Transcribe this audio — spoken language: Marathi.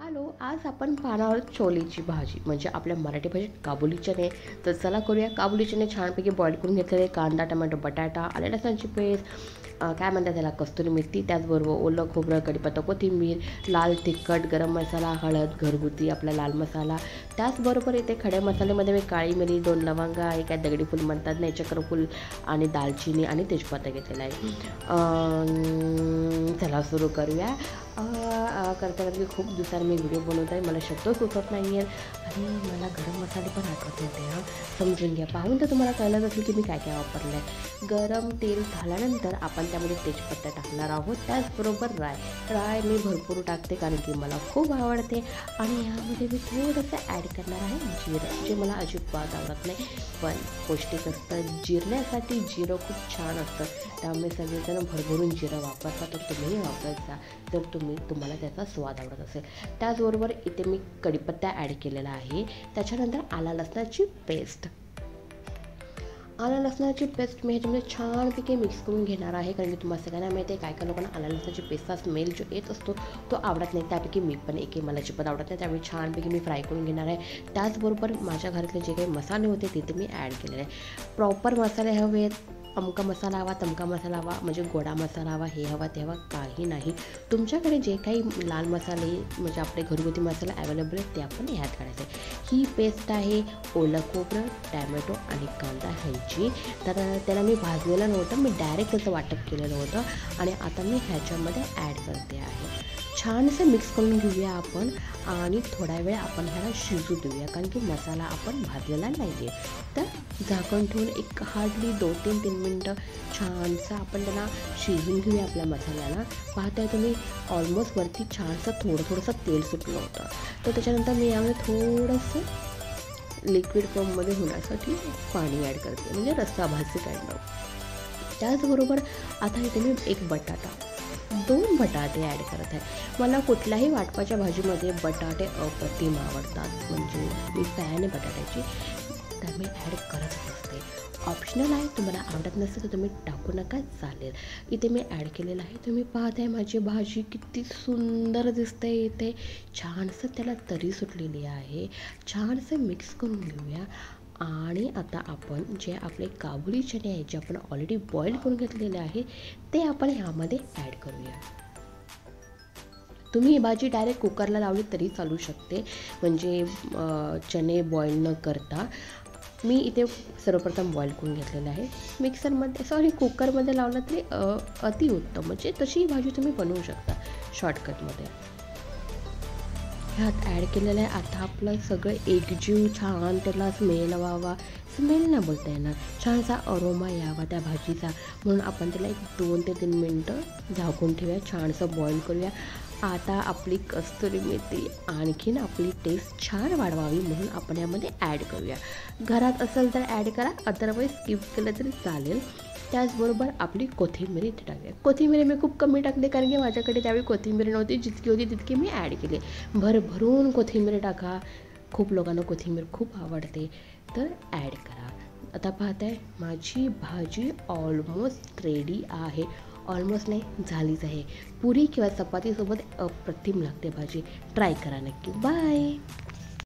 हॅलो, आज आपण पाहणार आहोत छोलेची भाजी म्हणजे आपल्या मराठी भाषेत काबुली चणे. तर चला करूया. काबुली चणे छानपैकी बॉईल करून घेतलेले, कांदा, टोमॅटो, बटाटा, आले लसणाची पेस्ट, काय म्हणतात त्याला, कस्तुरी मेथी, त्याचबरोबर ओलं खोबरं, कढीपत्ता, कोथिंबीर, लाल तिखट, गरम मसाला, हळद, घरगुती आपला लाल मसाला. त्याचबरोबर इथे खडे मसाल्यामध्ये मी काळी मिरी, 2 लवंगा, एक काय दगडी फूल म्हणतात नाही, चक्रफूल आणि दालचिनी आणि तेजपत्ता घेतलेला आहे. चला सुरू करूया. करता खूप दिवसांनी मी व्हिडिओ बनवत आहे, मला शब्द सुचत नाही आहे आणि मला गरम मसाले पण आठवत नव्हते. समजून घ्या. पाहून तर तुम्हाला कळलंच असेल की मी काय काय वापरलं आहे. गरम तेल झाल्यानंतर आपण त्यामध्ये तेजपत्ता टाकणार आहोत, त्याचबरोबर राय मी भरपूर टाकते कारण की मला खूप आवडते. आणि यामध्ये मी थोडंसं ॲड करणार आहे जिरं, जे मला अजिबात आवडत नाही पण पौष्टिक असतं. जिरण्यासाठी जिरं खूप छान असतं, त्यामुळे सगळेजण भरभरून जिरं वापरतात, तर तुम्हीही वापरत जा जर तुम्हाला त्याचा स्वाद आवडत असेल. त्याचबरोबर इथे मी कढीपत्ता ॲड केलेला आहे. त्याच्यानंतर आला लसणाची पेस्ट. आला लसणाची पेस्ट मी ह्याच्यामध्ये छानपैकी मिक्स करून घेणार आहे, कारण की तुम्हाला सगळ्यांना माहिती आहे काय काय लोकांना आला लसणाची पेस्टचा स्मेल जो येत असतो तो आवडत नाही. त्यापैकी मी पण मला अजिबात आवडत नाही, त्यामुळे छानपैकी मी फ्राय करून घेणार आहे. त्याचबरोबर माझ्या घरातले जे काही मसाले होते ते मी ॲड केलेले आहे. प्रॉपर मसाले हवे आहेत, अमका मसाला हवा, तमका मसाला हवा, म्हणजे गोडा मसाला हवा, हे हवा ते हवा काही नाही. तुमच्याकडे जे काही लाल मसाले म्हणजे आपले घरगुती मसाला अवेलेबल आहेत ते आपण ह्यात काढायचे. ही पेस्ट आहे ओलं खोबरं, टॅमॅटो आणि कांदा ह्यांची. तर त्याला मी भाजलेलं नव्हतं, मी डायरेक्ट त्याचं वाटप केलेलं होतं आणि आता मी ह्याच्यामध्ये ॲड करते आहे. छानसं मिक्स करून घेऊया आपण आणि थोडा वेळ आपण ह्याला शिजू देऊया, कारण की मसाला आपण भाजलेला नाही आहे. तर झाकण ठेवून एक हार्डली 2-3 मिनटं छानसं आपण त्याला शिजून घेऊया आपल्या मसाल्याला. पाहताय तुम्ही ऑलमोस्ट वरती छानसं थोडंसं तेल सुटलं होतं. तर त्याच्यानंतर मी यामध्ये थोडंसं लिक्विड फॉर्ममध्ये होण्यासाठी पाणी ॲड करते, म्हणजे रस्सा भाजी काढणं. त्याचबरोबर आता इथे मी 2 बटाटे ॲड करत आहे. मला कुठल्याही वाटपाच्या भाजीमध्ये बटाटे अप्रतिम आवडतात, म्हणजे मी फॅन आहे बटाट्याची, तर मी ॲड करतच असते. ऑप्शनल आहे, तुम्हाला आवडत नसेल तर तुम्ही टाकू नका, चालेल. इथे मी ॲड केलेलं आहे. तुम्ही पाहताय माझी भाजी किती सुंदर दिसते. इथे छानसं त्याला तरी सुटलेली आहे. छानसं मिक्स करून घेऊया आणि आता आपण जे आपले काबुली चणे आहेत, जे आपण ऑलरेडी बॉईल करून घेतलेले आहे, ते आपण ह्यामध्ये ॲड करूया. तुम्ही ही भाजी डायरेक्ट कुकरला लावली तरी चालू शकते, म्हणजे चणे बॉईल न करता. मी इथे सर्वप्रथम बॉईल करून घेतलेलं आहे. कुकरमध्ये लावलं तरी अतिउत्तम, म्हणजे तशी भाजी तुम्ही बनवू शकता शॉर्टकटमध्ये. ह्यात ॲड केलेलं आहे. आता आपलं सगळं एकजीव छान त्याला स्मेल नाही बोलता येणार, छानसा अरोमा यावा त्या भाजीचा, म्हणून आपण त्याला 1-2 ते 3 मिनटं झाकून ठेवूया, छानसं बॉईल करूया. आता आपली कस्तुरी मेथी आणखीन आपली टेस्ट छान वाढवावी म्हणून आपण यामध्ये ॲड करूया. घरात असेल तर ॲड करा, अदरवाईज स्किप केलं तरी चालेल. त्याचबरोबर आपली कोथिंबीर इथे टाकूया. कोथिंबीर मी खूप कमी टाकते, कारण की माझ्याकडे त्यावेळी कोथिंबीर नव्हती. जितकी होती तितकी मी ॲड केली. भरभरून कोथिंबीर टाका. खूप लोकांना कोथिंबीर खूप आवडते, तर ॲड करा. आता पाहताय माझी भाजी ऑलमोस्ट रेडी आहे. ऑलमोस्ट नाही, झालीच आहे. पुरी किंवा चपातीसोबत अप्रतिम लागते भाजी. ट्राय करा नक्की. बाय.